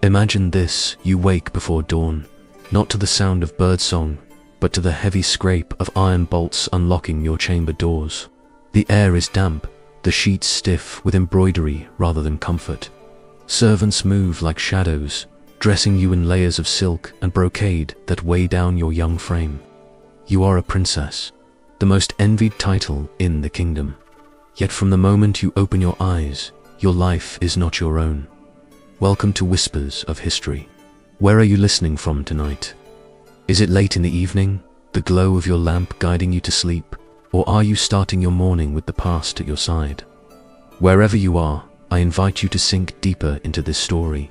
Imagine this: you wake before dawn, not to the sound of birdsong, but to the heavy scrape of iron bolts unlocking your chamber doors. The air is damp, the sheets stiff with embroidery rather than comfort. Servants move like shadows, dressing you in layers of silk and brocade that weigh down your young frame. You are a princess, the most envied title in the kingdom. Yet from the moment you open your eyes, your life is not your own. Welcome to Whispers of History. Where are you listening from tonight? Is it late in the evening, the glow of your lamp guiding you to sleep, or are you starting your morning with the past at your side? Wherever you are, I invite you to sink deeper into this story.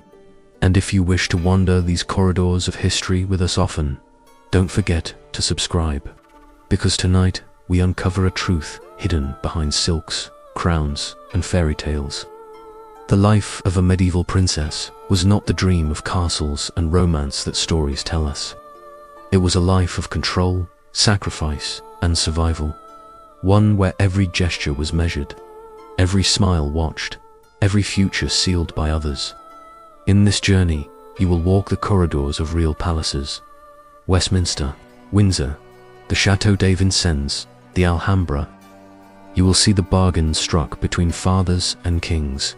And if you wish to wander these corridors of history with us often, don't forget to subscribe. Because tonight, we uncover a truth hidden behind silks, crowns, and fairy tales. The life of a medieval princess was not the dream of castles and romance that stories tell us. It was a life of control, sacrifice, and survival. One where every gesture was measured, every smile watched, every future sealed by others. In this journey, you will walk the corridors of real palaces: Westminster, Windsor, the Château de Vincennes, the Alhambra. You will see the bargains struck between fathers and kings,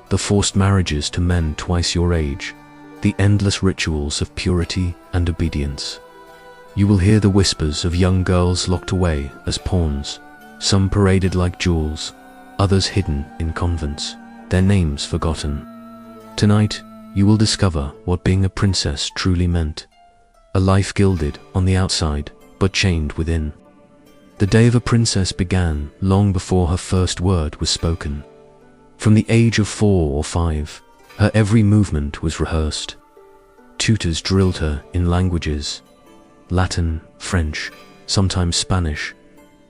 the forced marriages to men twice your age, the endless rituals of purity and obedience. You will hear the whispers of young girls locked away as pawns, some paraded like jewels, others hidden in convents, their names forgotten. Tonight, you will discover what being a princess truly meant: a life gilded on the outside, but chained within. The day of a princess began long before her first word was spoken. From the age of 4 or 5, her every movement was rehearsed. Tutors drilled her in languages: Latin, French, sometimes Spanish,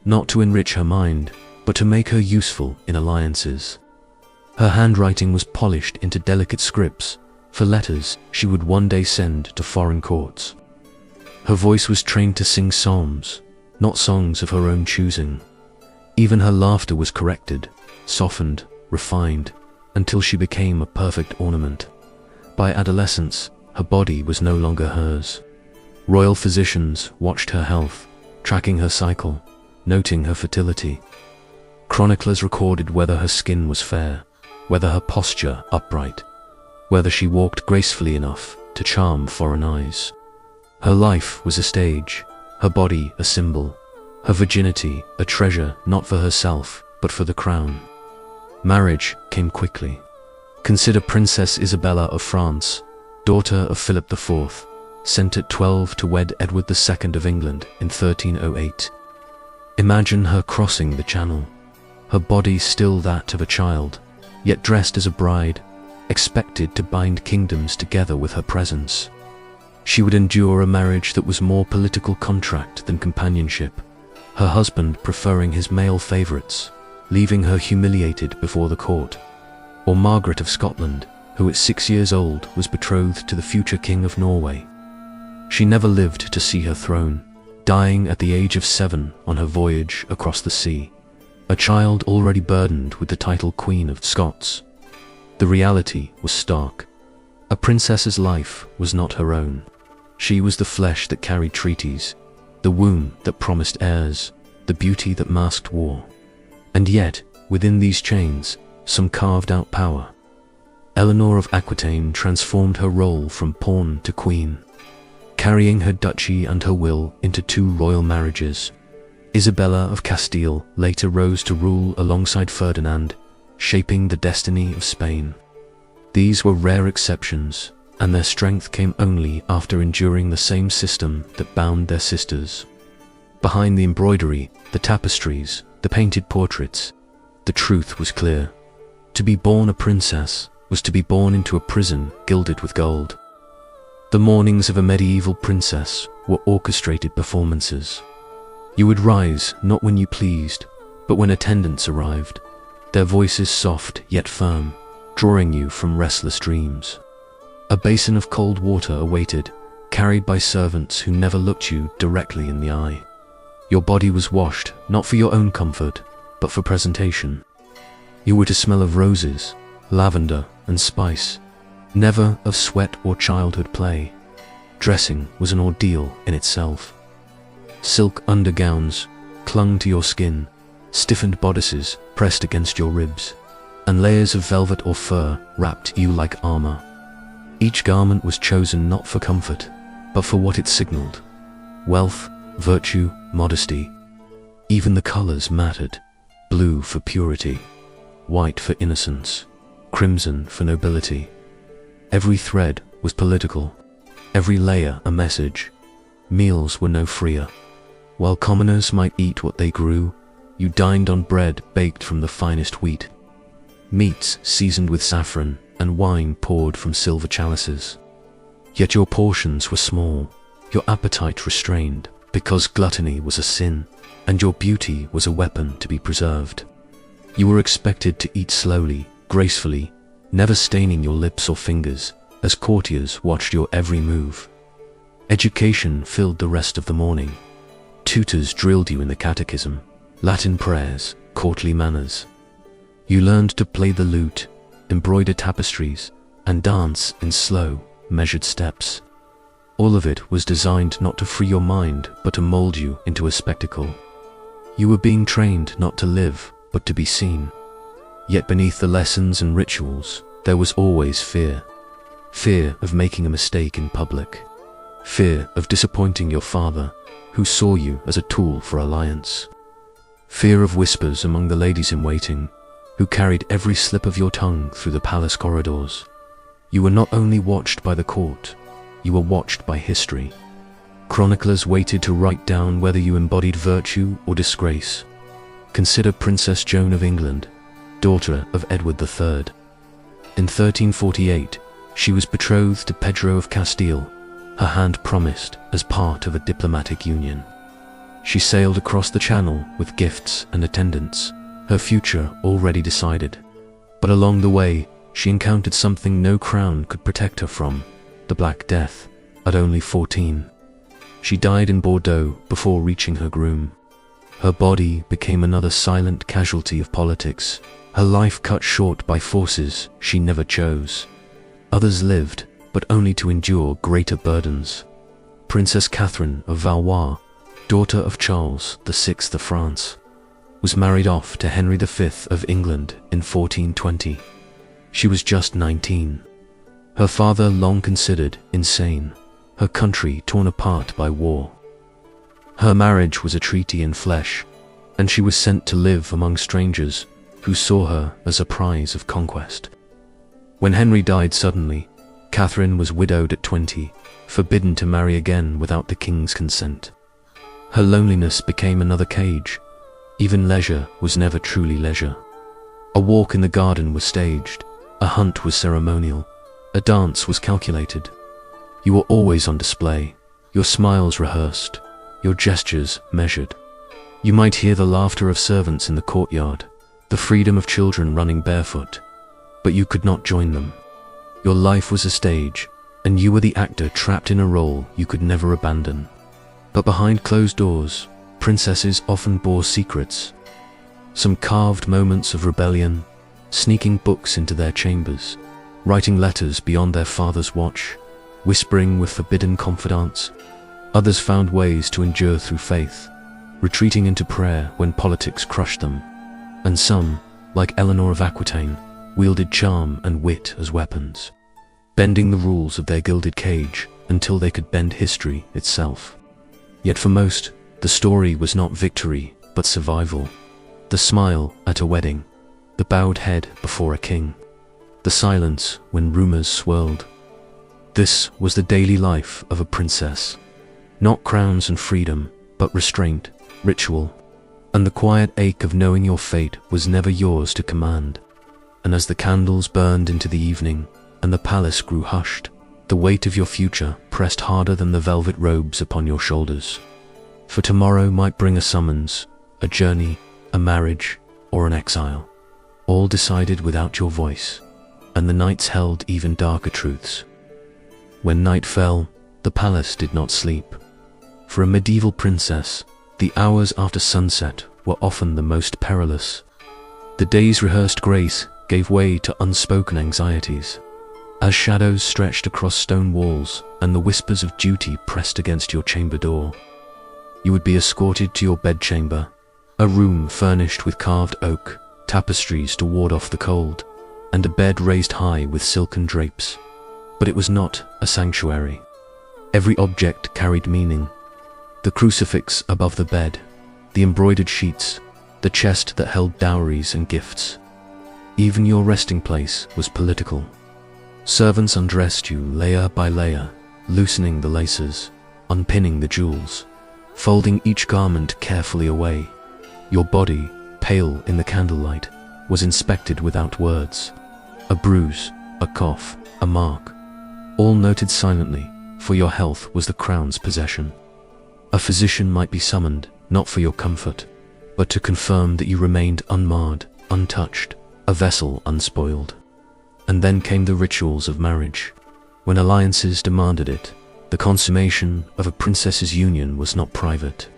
not to enrich her mind, but to make her useful in alliances. Her handwriting was polished into delicate scripts for letters she would one day send to foreign courts. Her voice was trained to sing psalms, not songs of her own choosing. Even her laughter was corrected, softened, refined, until she became a perfect ornament. By adolescence, her body was no longer hers. Royal physicians watched her health, tracking her cycle, noting her fertility. Chroniclers recorded whether her skin was fair, whether her posture upright, whether she walked gracefully enough to charm foreign eyes. Her life was a stage, her body a symbol, her virginity a treasure not for herself but for the crown. Marriage came quickly. Consider Princess Isabella of France, daughter of Philip IV, sent at 12 to wed Edward II of England in 1308. Imagine her crossing the Channel, her body still that of a child, yet dressed as a bride, expected to bind kingdoms together with her presence. She would endure a marriage that was more political contract than companionship, her husband preferring his male favorites, leaving her humiliated before the court. Or Margaret of Scotland, who at 6 years old was betrothed to the future King of Norway. She never lived to see her throne, dying at the age of 7 on her voyage across the sea, a child already burdened with the title Queen of Scots. The reality was stark. A princess's life was not her own. She was the flesh that carried treaties, the womb that promised heirs, the beauty that masked war. And yet, within these chains, some carved out power. Eleanor of Aquitaine transformed her role from pawn to queen, carrying her duchy and her will into 2 royal marriages. Isabella of Castile later rose to rule alongside Ferdinand, shaping the destiny of Spain. These were rare exceptions, and their strength came only after enduring the same system that bound their sisters. Behind the embroidery, the tapestries, the painted portraits, the truth was clear. To be born a princess was to be born into a prison gilded with gold. The mornings of a medieval princess were orchestrated performances. You would rise not when you pleased, but when attendants arrived, their voices soft yet firm, drawing you from restless dreams. A basin of cold water awaited, carried by servants who never looked you directly in the eye. Your body was washed, not for your own comfort, but for presentation. You were to smell of roses, lavender, and spice, never of sweat or childhood play. Dressing was an ordeal in itself. Silk undergowns clung to your skin, stiffened bodices pressed against your ribs, and layers of velvet or fur wrapped you like armor. Each garment was chosen not for comfort, but for what it signaled: wealth, virtue, modesty. Even the colors mattered: blue for purity, white for innocence, crimson for nobility. Every thread was political, every layer a message. Meals were no freer. While commoners might eat what they grew, you dined on bread baked from the finest wheat, meats seasoned with saffron, and wine poured from silver chalices. Yet your portions were small, your appetite restrained, because gluttony was a sin, and your beauty was a weapon to be preserved. You were expected to eat slowly, gracefully, never staining your lips or fingers, as courtiers watched your every move. Education filled the rest of the morning. Tutors drilled you in the catechism, Latin prayers, courtly manners. You learned to play the lute, embroider tapestries, and dance in slow, measured steps. All of it was designed not to free your mind, but to mold you into a spectacle. You were being trained not to live, but to be seen. Yet beneath the lessons and rituals, there was always fear. Fear of making a mistake in public. Fear of disappointing your father, who saw you as a tool for alliance. Fear of whispers among the ladies in waiting, who carried every slip of your tongue through the palace corridors. You were not only watched by the court, you were watched by history. Chroniclers waited to write down whether you embodied virtue or disgrace. Consider Princess Joan of England, daughter of Edward III. In 1348, she was betrothed to Pedro of Castile, her hand promised as part of a diplomatic union. She sailed across the Channel with gifts and attendants, her future already decided. But along the way, she encountered something no crown could protect her from: the Black Death, at only 14. She died in Bordeaux before reaching her groom. Her body became another silent casualty of politics, her life cut short by forces she never chose. Others lived, but only to endure greater burdens. Princess Catherine of Valois, daughter of Charles VI of France, was married off to Henry V of England in 1420. She was just 19. Her father long considered insane, her country torn apart by war. Her marriage was a treaty in flesh, and she was sent to live among strangers who saw her as a prize of conquest. When Henry died suddenly, Catherine was widowed at 20, forbidden to marry again without the king's consent. Her loneliness became another cage. Even leisure was never truly leisure. A walk in the garden was staged, a hunt was ceremonial, a dance was calculated. You were always on display, your smiles rehearsed, your gestures measured. You might hear the laughter of servants in the courtyard, the freedom of children running barefoot, but you could not join them. Your life was a stage, and you were the actor trapped in a role you could never abandon. But behind closed doors, princesses often bore secrets. Some carved moments of rebellion, sneaking books into their chambers, writing letters beyond their father's watch, whispering with forbidden confidants. Others found ways to endure through faith, retreating into prayer when politics crushed them. And some, like Eleanor of Aquitaine, wielded charm and wit as weapons, bending the rules of their gilded cage until they could bend history itself. Yet for most, the story was not victory, but survival. The smile at a wedding, the bowed head before a king, the silence when rumors swirled. This was the daily life of a princess. Not crowns and freedom, but restraint, ritual, and the quiet ache of knowing your fate was never yours to command. And as the candles burned into the evening, and the palace grew hushed, the weight of your future pressed harder than the velvet robes upon your shoulders. For tomorrow might bring a summons, a journey, a marriage, or an exile, all decided without your voice, and the nights held even darker truths. When night fell, the palace did not sleep. For a medieval princess, the hours after sunset were often the most perilous. The day's rehearsed grace gave way to unspoken anxieties. as shadows stretched across stone walls and the whispers of duty pressed against your chamber door. You would be escorted to your bedchamber, a room furnished with carved oak, tapestries to ward off the cold, and a bed raised high with silken drapes. But it was not a sanctuary. Every object carried meaning. The crucifix above the bed, the embroidered sheets, the chest that held dowries and gifts. Even your resting place was political. Servants undressed you layer by layer, loosening the laces, unpinning the jewels, folding each garment carefully away. Your body, pale in the candlelight, was inspected without words. A bruise, a cough, a mark, all noted silently, for your health was the crown's possession. A physician might be summoned, not for your comfort, but to confirm that you remained unmarred, untouched, a vessel unspoiled. And then came the rituals of marriage. When alliances demanded it, the consummation of a princess's union was not private.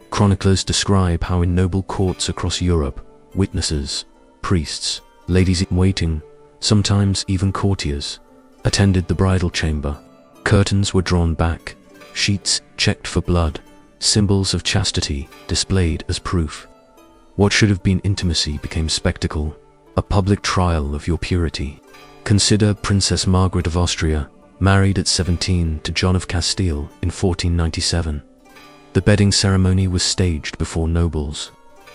Chroniclers describe how in noble courts across Europe, witnesses, priests, ladies-in-waiting, sometimes even courtiers, attended the bridal chamber. Curtains were drawn back, sheets checked for blood, symbols of chastity displayed as proof. What should have been intimacy became spectacle, a public trial of your purity. Consider Princess Margaret of Austria, married at 17 to John of Castile in 1497. The bedding ceremony was staged before nobles,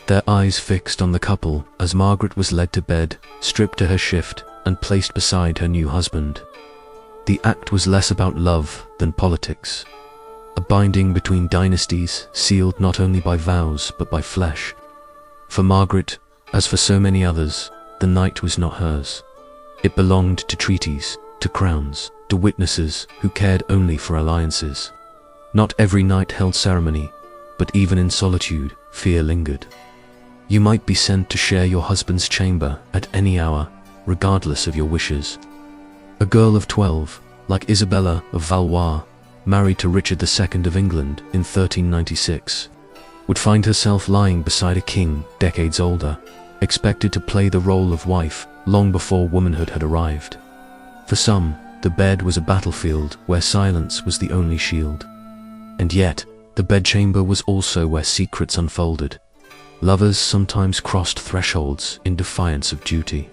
their eyes fixed on the couple as Margaret was led to bed, stripped to her shift, and placed beside her new husband. The act was less about love than politics, a binding between dynasties sealed not only by vows but by flesh. For Margaret, as for so many others, the night was not hers. It belonged to treaties, to crowns, to witnesses who cared only for alliances. Not every night held ceremony, but even in solitude, fear lingered. You might be sent to share your husband's chamber at any hour, regardless of your wishes. A girl of 12, like Isabella of Valois, married to Richard II of England in 1396, would find herself lying beside a king decades older, expected to play the role of wife long before womanhood had arrived. For some, the bed was a battlefield where silence was the only shield. And yet, the bedchamber was also where secrets unfolded. Lovers sometimes crossed thresholds in defiance of duty.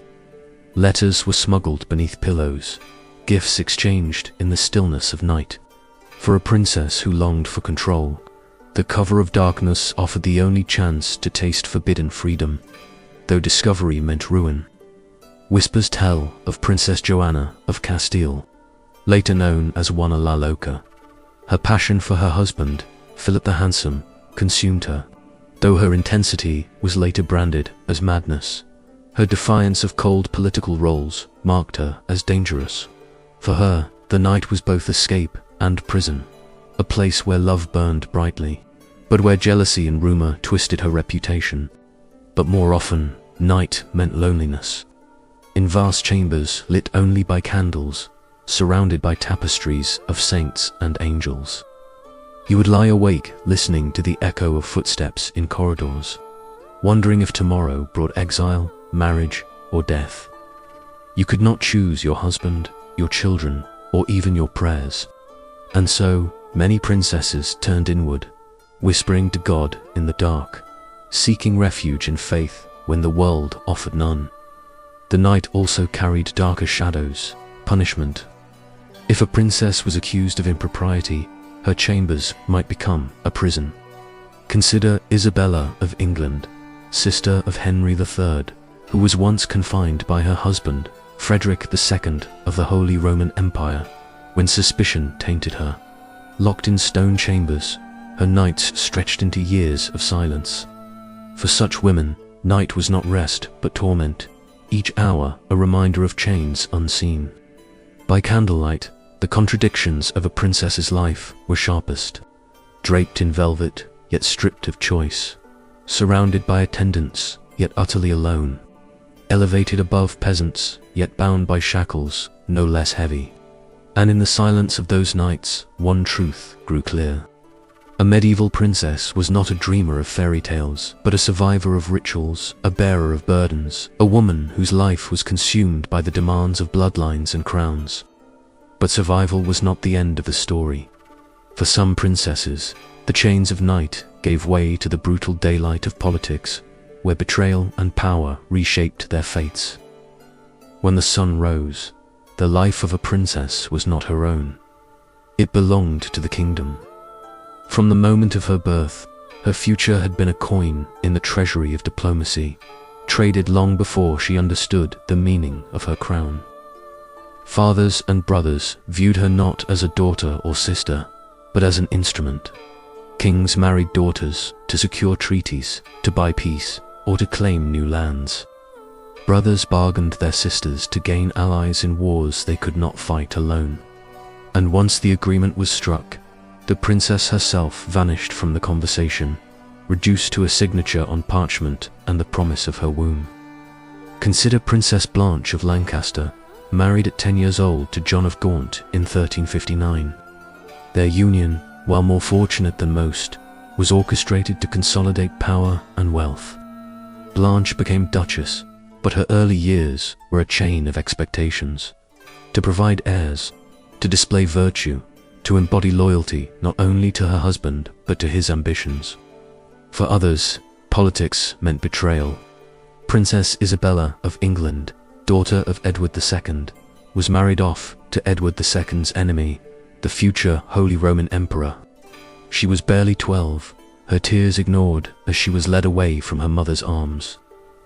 Letters were smuggled beneath pillows, gifts exchanged in the stillness of night. For a princess who longed for control, the cover of darkness offered the only chance to taste forbidden freedom, though discovery meant ruin. Whispers tell of Princess Joanna of Castile, later known as Juana la Loca. Her passion for her husband, Philip the Handsome, consumed her, though her intensity was later branded as madness. Her defiance of cold political roles marked her as dangerous. For her, the night was both escape and prison, a place where love burned brightly, but where jealousy and rumor twisted her reputation. But more often, night meant loneliness. In vast chambers lit only by candles, surrounded by tapestries of saints and angels, you would lie awake listening to the echo of footsteps in corridors, wondering if tomorrow brought exile, marriage, or death. You could not choose your husband, your children, or even your prayers. And so, many princesses turned inward, whispering to God in the dark, seeking refuge in faith when the world offered none. The night also carried darker shadows, punishment. If a princess was accused of impropriety, her chambers might become a prison. Consider Isabella of England, sister of Henry III, who was once confined by her husband, Frederick II of the Holy Roman Empire, when suspicion tainted her. Locked in stone chambers, her nights stretched into years of silence. For such women, night was not rest but torment, each hour a reminder of chains unseen. By candlelight, the contradictions of a princess's life were sharpest. Draped in velvet, yet stripped of choice. Surrounded by attendants, yet utterly alone. Elevated above peasants, yet bound by shackles, no less heavy. And in the silence of those nights, one truth grew clear. A medieval princess was not a dreamer of fairy tales, but a survivor of rituals, a bearer of burdens, a woman whose life was consumed by the demands of bloodlines and crowns. But survival was not the end of the story. For some princesses, the chains of night gave way to the brutal daylight of politics, where betrayal and power reshaped their fates. When the sun rose, the life of a princess was not her own. It belonged to the kingdom. From the moment of her birth, her future had been a coin in the treasury of diplomacy, traded long before she understood the meaning of her crown. Fathers and brothers viewed her not as a daughter or sister, but as an instrument. Kings married daughters to secure treaties, to buy peace, or to claim new lands. Brothers bargained their sisters to gain allies in wars they could not fight alone. And once the agreement was struck, the princess herself vanished from the conversation, reduced to a signature on parchment and the promise of her womb. Consider Princess Blanche of Lancaster, married at 10 years old to John of Gaunt in 1359. Their union, while more fortunate than most, was orchestrated to consolidate power and wealth. Blanche became Duchess, but her early years were a chain of expectations. To provide heirs, to display virtue, to embody loyalty not only to her husband but to his ambitions. For others, politics meant betrayal. Princess Isabella of England, daughter of Edward II, was married off to Edward II's enemy, the future Holy Roman Emperor. She was barely 12, her tears ignored as she was led away from her mother's arms.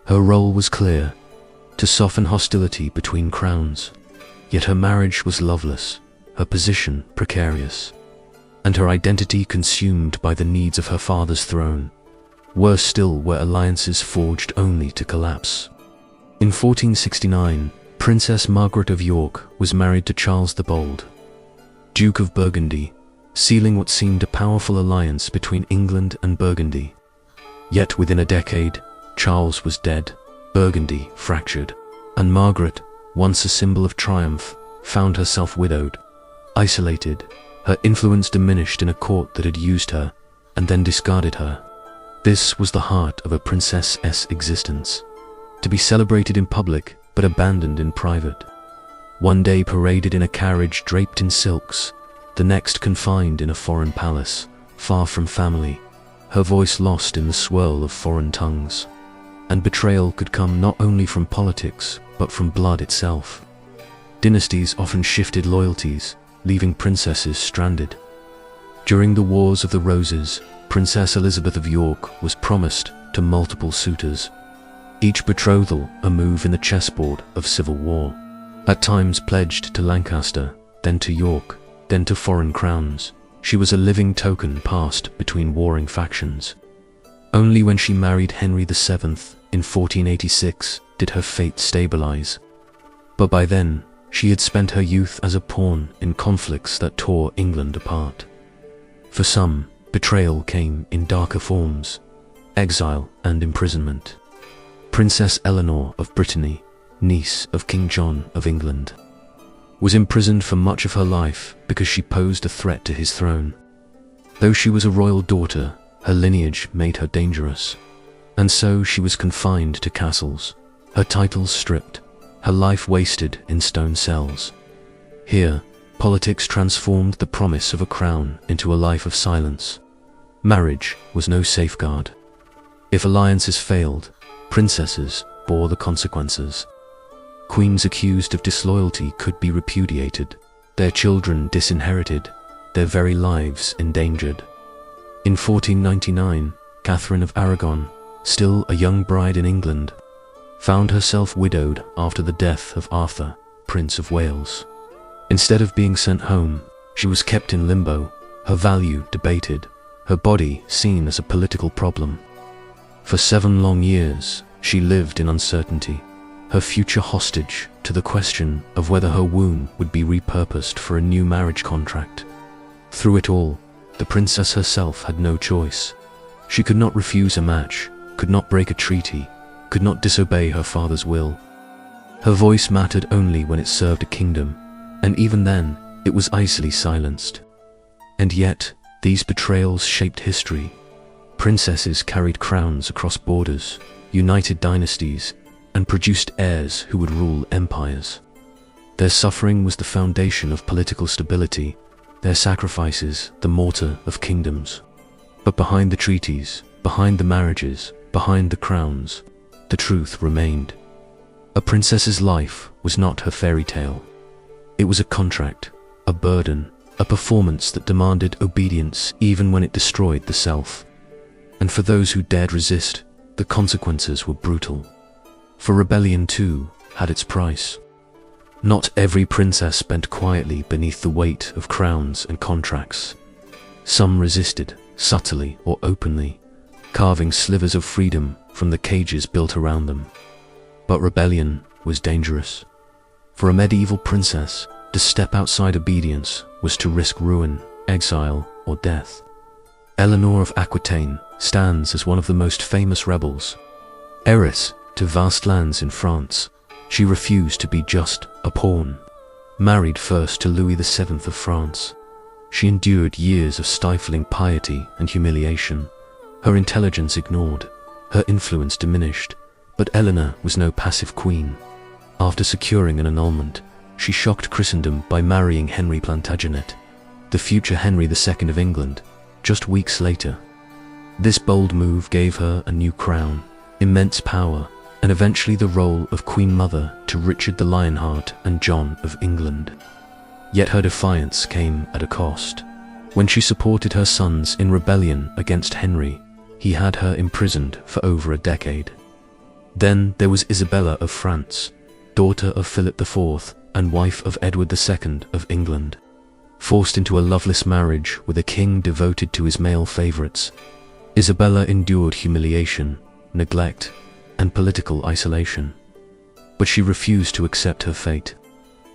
Her role was clear, to soften hostility between crowns. Yet her marriage was loveless, her position precarious, and her identity consumed by the needs of her father's throne. Worse still were alliances forged only to collapse. In 1469, Princess Margaret of York was married to Charles the Bold, Duke of Burgundy, sealing what seemed a powerful alliance between England and Burgundy. Yet within a decade, Charles was dead, Burgundy fractured, and Margaret, once a symbol of triumph, found herself widowed. Isolated, her influence diminished in a court that had used her and then discarded her. This was the heart of a princess's existence, to be celebrated in public but abandoned in private. One day paraded in a carriage draped in silks, the next confined in a foreign palace, far from family, her voice lost in the swirl of foreign tongues. And betrayal could come not only from politics but from blood itself. Dynasties often shifted loyalties, leaving princesses stranded. During the Wars of the Roses, Princess Elizabeth of York was promised to multiple suitors, each betrothal a move in the chessboard of civil war. At times pledged to Lancaster, then to York, then to foreign crowns, she was a living token passed between warring factions. Only when she married Henry VII in 1486 did her fate stabilize. But by then, she had spent her youth as a pawn in conflicts that tore England apart. For some, betrayal came in darker forms, exile and imprisonment. Princess Eleanor of Brittany, niece of King John of England, was imprisoned for much of her life because she posed a threat to his throne. Though she was a royal daughter, her lineage made her dangerous, and so she was confined to castles, her titles stripped, her life wasted in stone cells. Here, politics transformed the promise of a crown into a life of silence. Marriage was no safeguard. If alliances failed, princesses bore the consequences. Queens accused of disloyalty could be repudiated, their children disinherited, their very lives endangered. In 1499, Catherine of Aragon, still a young bride in England, found herself widowed after the death of Arthur, Prince of Wales. Instead of being sent home, she was kept in limbo, her value debated, her body seen as a political problem. For 7 long years, she lived in uncertainty, her future hostage to the question of whether her womb would be repurposed for a new marriage contract. Through it all, the princess herself had no choice. She could not refuse a match, could not break a treaty, could not disobey her father's will. Her voice mattered only when it served a kingdom, and even then, it was icily silenced. And yet, These betrayals shaped history. Princesses carried crowns across borders, united dynasties, and produced heirs who would rule empires. Their suffering was the foundation of political stability, their sacrifices the mortar of kingdoms. But behind the treaties, behind the marriages, behind the crowns, the truth remained. A princess's life was not her fairy tale. It was a contract, a burden, a performance that demanded obedience even when it destroyed the self. And for those who dared resist, the consequences were brutal. For rebellion too had its price. Not every princess bent quietly beneath the weight of crowns and contracts. Some resisted, subtly or openly, carving slivers of freedom from the cages built around them. But rebellion was dangerous. For a medieval princess, to step outside obedience was to risk ruin, exile, or death. Eleanor of Aquitaine stands as one of the most famous rebels. Heiress to vast lands in France, she refused to be just a pawn. Married first to Louis VII of France, she endured years of stifling piety and humiliation. Her intelligence ignored, her influence diminished, but Eleanor was no passive queen. After securing an annulment, she shocked Christendom by marrying Henry Plantagenet, the future Henry II of England, just weeks later. This bold move gave her a new crown, immense power, and eventually the role of Queen Mother to Richard the Lionheart and John of England. Yet her defiance came at a cost. When she supported her sons in rebellion against Henry, he had her imprisoned for over a decade. Then there was Isabella of France, daughter of Philip IV and wife of Edward II of England. Forced into a loveless marriage with a king devoted to his male favorites, Isabella endured humiliation, neglect, and political isolation. But she refused to accept her fate.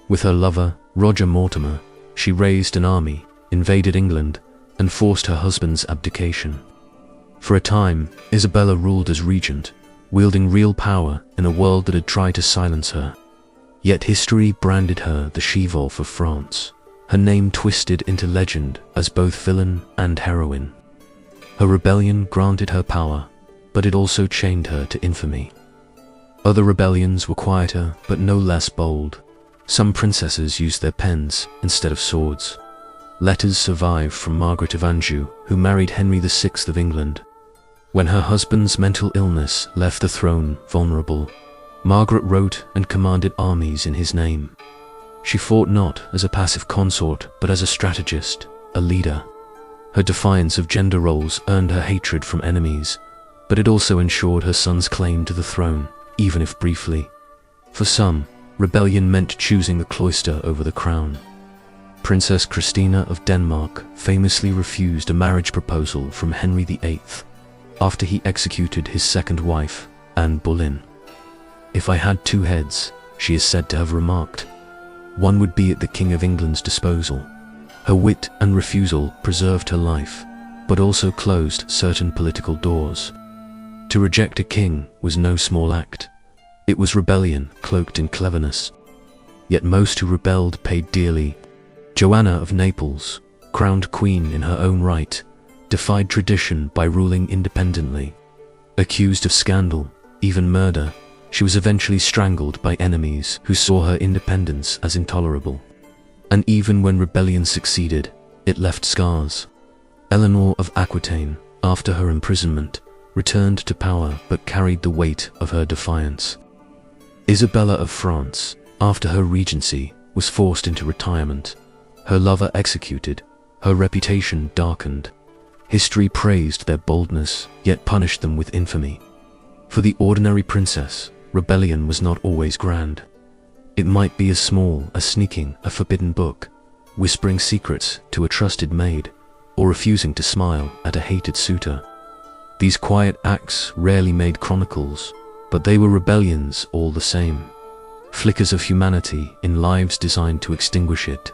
With her lover, Roger Mortimer, she raised an army, invaded England, and forced her husband's abdication. For a time, Isabella ruled as regent, wielding real power in a world that had tried to silence her. Yet history branded her the She-Wolf of France, her name twisted into legend as both villain and heroine. Her rebellion granted her power, but it also chained her to infamy. Other rebellions were quieter but no less bold. Some princesses used their pens instead of swords. Letters survive from Margaret of Anjou, who married Henry VI of England. When her husband's mental illness left the throne vulnerable, Margaret wrote and commanded armies in his name. She fought not as a passive consort, but as a strategist, a leader. Her defiance of gender roles earned her hatred from enemies, but it also ensured her son's claim to the throne, even if briefly. For some, rebellion meant choosing the cloister over the crown. Princess Christina of Denmark famously refused a marriage proposal from Henry VIII after he executed his second wife, Anne Boleyn. "If I had two heads," she is said to have remarked, "one would be at the King of England's disposal." Her wit and refusal preserved her life, but also closed certain political doors. To reject a king was no small act. It was rebellion cloaked in cleverness. Yet most who rebelled paid dearly. Joanna of Naples, crowned queen in her own right, defied tradition by ruling independently. Accused of scandal, even murder, she was eventually strangled by enemies who saw her independence as intolerable. And even when rebellion succeeded, it left scars. Eleanor of Aquitaine, after her imprisonment, returned to power but carried the weight of her defiance. Isabella of France, after her regency, was forced into retirement. Her lover executed, her reputation darkened. History praised their boldness, yet punished them with infamy. For the ordinary princess, rebellion was not always grand. It might be as small as sneaking a forbidden book, whispering secrets to a trusted maid, or refusing to smile at a hated suitor. These quiet acts rarely made chronicles, but they were rebellions all the same. Flickers of humanity in lives designed to extinguish it.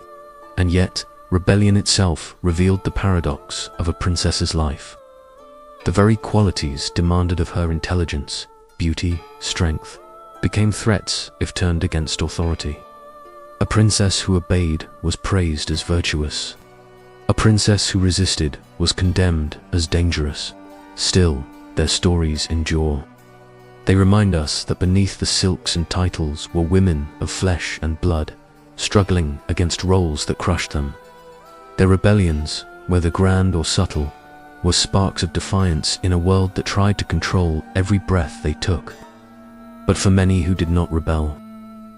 And yet, rebellion itself revealed the paradox of a princess's life. The very qualities demanded of her intelligence, beauty, strength, became threats if turned against authority. A princess who obeyed was praised as virtuous. A princess who resisted was condemned as dangerous. Still, their stories endure. They remind us that beneath the silks and titles were women of flesh and blood, struggling against roles that crushed them. Their rebellions, whether grand or subtle, were sparks of defiance in a world that tried to control every breath they took. But for many who did not rebel,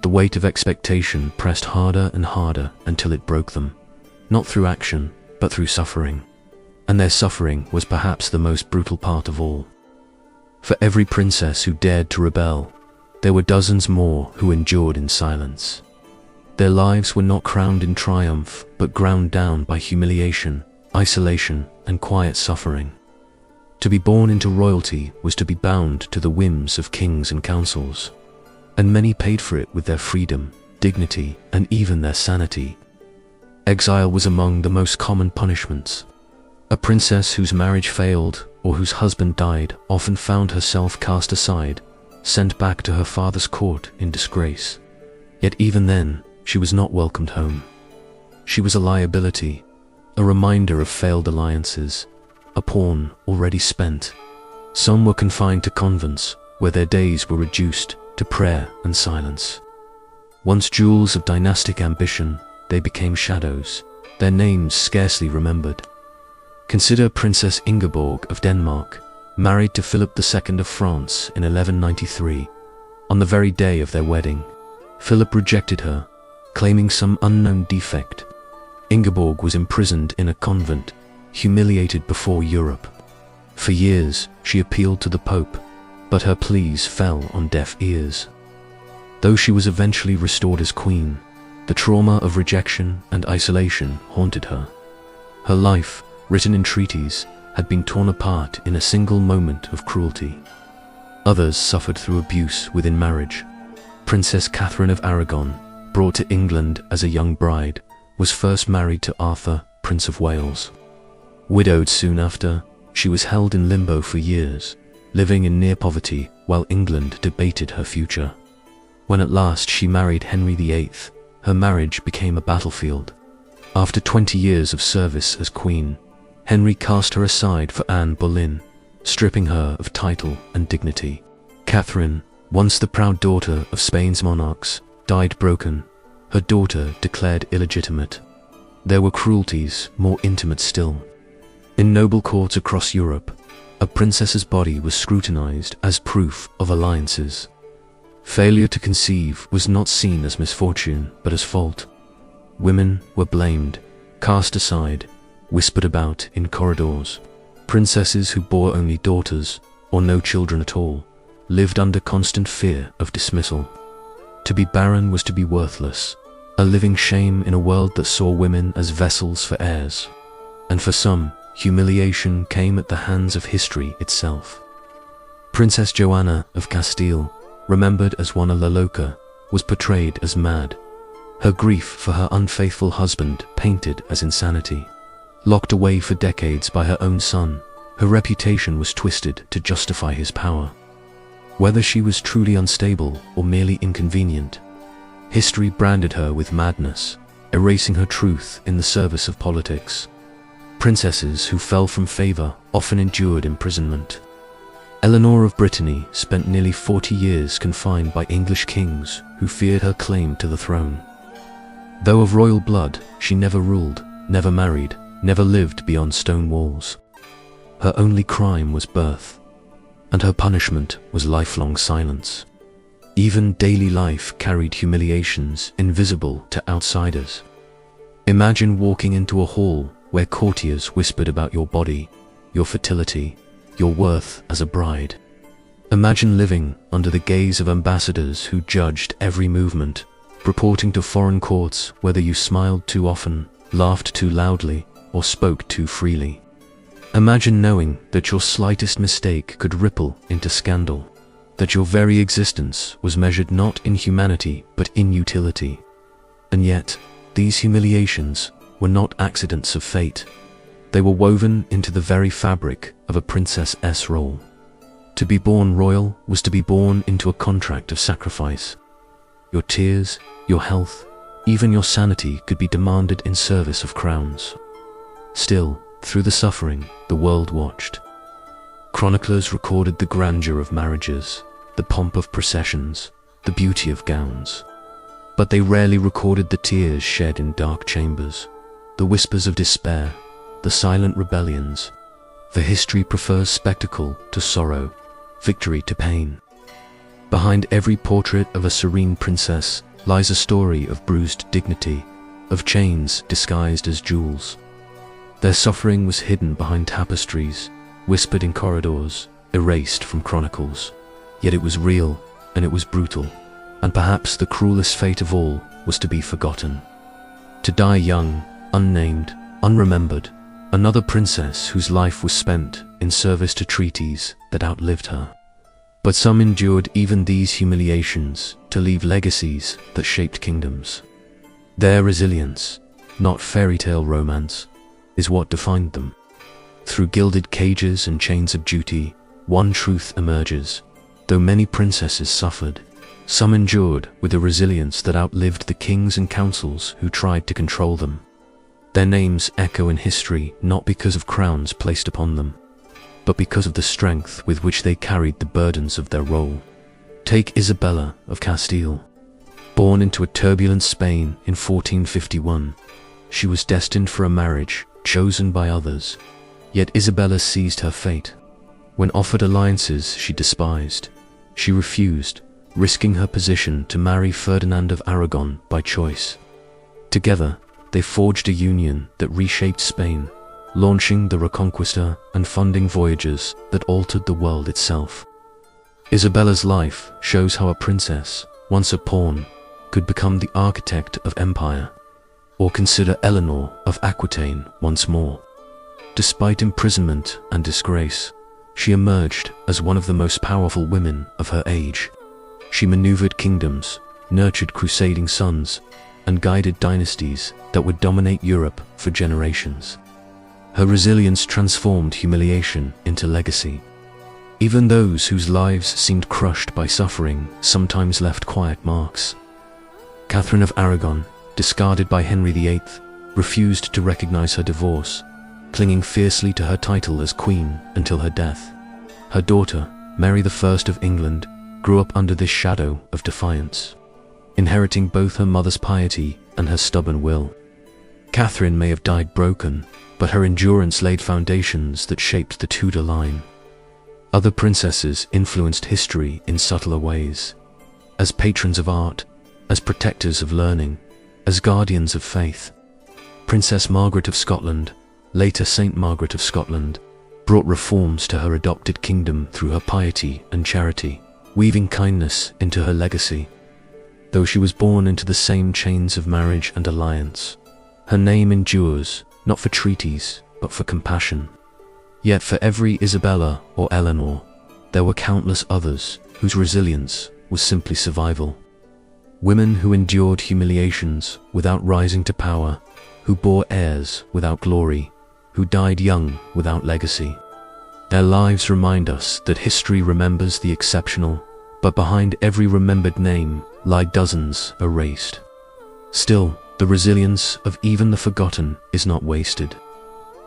the weight of expectation pressed harder and harder until it broke them, not through action, but through suffering. And their suffering was perhaps the most brutal part of all. For every princess who dared to rebel, there were dozens more who endured in silence. Their lives were not crowned in triumph, but ground down by humiliation, isolation, and quiet suffering. To be born into royalty was to be bound to the whims of kings and councils, and many paid for it with their freedom, dignity, and even their sanity. Exile was among the most common punishments. A princess whose marriage failed or whose husband died often found herself cast aside, sent back to her father's court in disgrace. Yet even then, she was not welcomed home. She was a liability, a reminder of failed alliances, a pawn already spent. Some were confined to convents, where their days were reduced to prayer and silence. Once jewels of dynastic ambition, they became shadows, their names scarcely remembered. Consider Princess Ingeborg of Denmark, married to Philip II of France in 1193. On the very day of their wedding, Philip rejected her, claiming some unknown defect. Ingeborg was imprisoned in a convent, humiliated before Europe. For years, she appealed to the Pope, but her pleas fell on deaf ears. Though she was eventually restored as queen, the trauma of rejection and isolation haunted her. Her life, written in treaties, had been torn apart in a single moment of cruelty. Others suffered through abuse within marriage. Princess Catherine of Aragon, brought to England as a young bride, was first married to Arthur, Prince of Wales. Widowed soon after, she was held in limbo for years, living in near poverty while England debated her future. When at last she married Henry VIII, her marriage became a battlefield. After 20 years of service as queen, Henry cast her aside for Anne Boleyn, stripping her of title and dignity. Catherine, once the proud daughter of Spain's monarchs, died broken, her daughter declared illegitimate. There were cruelties more intimate still. In noble courts across Europe, a princess's body was scrutinized as proof of alliances. Failure to conceive was not seen as misfortune, but as fault. Women were blamed, cast aside, whispered about in corridors. Princesses who bore only daughters, or no children at all, lived under constant fear of dismissal. To be barren was to be worthless, a living shame in a world that saw women as vessels for heirs. And for some, humiliation came at the hands of history itself. Princess Joanna of Castile, remembered as Juana la Loca, was portrayed as mad. Her grief for her unfaithful husband painted as insanity. Locked away for decades by her own son, her reputation was twisted to justify his power. Whether she was truly unstable or merely inconvenient, history branded her with madness, erasing her truth in the service of politics. Princesses who fell from favor often endured imprisonment. Eleanor of Brittany spent nearly 40 years confined by English kings who feared her claim to the throne. Though of royal blood, she never ruled, never married, never lived beyond stone walls. Her only crime was birth, and her punishment was lifelong silence. Even daily life carried humiliations invisible to outsiders. Imagine walking into a hall where courtiers whispered about your body, your fertility, your worth as a bride. Imagine living under the gaze of ambassadors who judged every movement, reporting to foreign courts whether you smiled too often, laughed too loudly, or spoke too freely. Imagine knowing that your slightest mistake could ripple into scandal, that your very existence was measured not in humanity but in utility. And yet, these humiliations were not accidents of fate. They were woven into the very fabric of a princess's role. To be born royal was to be born into a contract of sacrifice. Your tears, your health, even your sanity could be demanded in service of crowns. Still, through the suffering, the world watched. Chroniclers recorded the grandeur of marriages, the pomp of processions, the beauty of gowns. But they rarely recorded the tears shed in dark chambers, the whispers of despair, the silent rebellions. For history prefers spectacle to sorrow, victory to pain. Behind every portrait of a serene princess lies a story of bruised dignity, of chains disguised as jewels. Their suffering was hidden behind tapestries, whispered in corridors, erased from chronicles. Yet it was real, and it was brutal, and perhaps the cruelest fate of all was to be forgotten. To die young, unnamed, unremembered, another princess whose life was spent in service to treaties that outlived her. But some endured even these humiliations to leave legacies that shaped kingdoms. Their resilience, not fairy tale romance, is what defined them. Through gilded cages and chains of duty, one truth emerges. Though many princesses suffered, some endured with a resilience that outlived the kings and councils who tried to control them. Their names echo in history not because of crowns placed upon them, but because of the strength with which they carried the burdens of their role. Take Isabella of Castile. Born into a turbulent Spain in 1451, she was destined for a marriage chosen by others. Yet Isabella seized her fate. When offered alliances she despised, she refused, risking her position to marry Ferdinand of Aragon by choice. Together, they forged a union that reshaped Spain, launching the Reconquista and funding voyages that altered the world itself. Isabella's life shows how a princess, once a pawn, could become the architect of empire. Or consider Eleanor of Aquitaine once more. Despite imprisonment and disgrace, she emerged as one of the most powerful women of her age. She maneuvered kingdoms, nurtured crusading sons, and guided dynasties that would dominate Europe for generations. Her resilience transformed humiliation into legacy. Even those whose lives seemed crushed by suffering sometimes left quiet marks. Catherine of Aragon, discarded by Henry VIII, refused to recognize her divorce, clinging fiercely to her title as queen until her death. Her daughter, Mary I of England, grew up under this shadow of defiance, inheriting both her mother's piety and her stubborn will. Catherine may have died broken, but her endurance laid foundations that shaped the Tudor line. Other princesses influenced history in subtler ways, as patrons of art, as protectors of learning, as guardians of faith. Princess Margaret of Scotland, later Saint Margaret of Scotland, brought reforms to her adopted kingdom through her piety and charity, weaving kindness into her legacy. Though she was born into the same chains of marriage and alliance, her name endures, not for treaties, but for compassion. Yet for every Isabella or Eleanor, there were countless others whose resilience was simply survival. Women who endured humiliations without rising to power, who bore heirs without glory, who died young without legacy. Their lives remind us that history remembers the exceptional, but behind every remembered name lie dozens erased. Still, the resilience of even the forgotten is not wasted.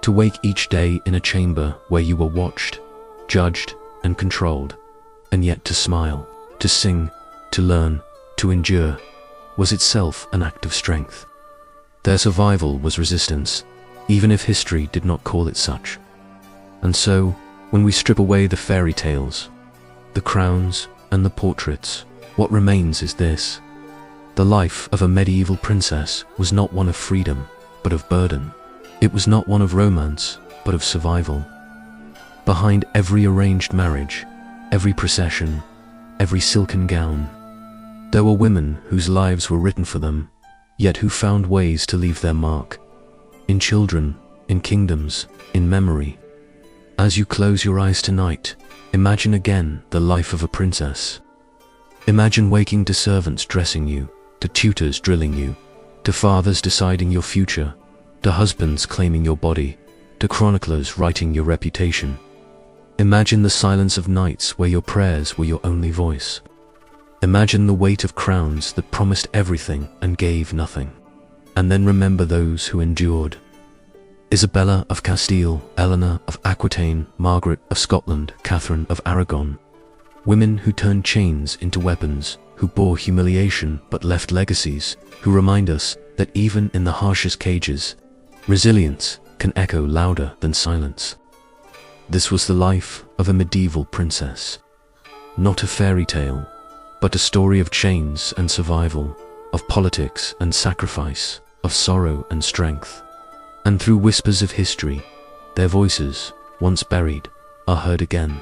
To wake each day in a chamber where you were watched, judged, and controlled, and yet to smile, to sing, to learn, to endure, was itself an act of strength. Their survival was resistance, even if history did not call it such. And so, when we strip away the fairy tales, the crowns, and the portraits, what remains is this: the life of a medieval princess was not one of freedom, but of burden. It was not one of romance, but of survival. Behind every arranged marriage, every procession, every silken gown, there were women whose lives were written for them, yet who found ways to leave their mark. In children, in kingdoms, in memory. As you close your eyes tonight, imagine again the life of a princess. Imagine waking to servants dressing you, to tutors drilling you, to fathers deciding your future, to husbands claiming your body, to chroniclers writing your reputation. Imagine the silence of nights where your prayers were your only voice. Imagine the weight of crowns that promised everything and gave nothing. And then remember those who endured. Isabella of Castile, Eleanor of Aquitaine, Margaret of Scotland, Catherine of Aragon. Women who turned chains into weapons, who bore humiliation but left legacies, who remind us that even in the harshest cages, resilience can echo louder than silence. This was the life of a medieval princess. Not a fairy tale, but a story of chains and survival, of politics and sacrifice, of sorrow and strength. And through whispers of history, their voices, once buried, are heard again.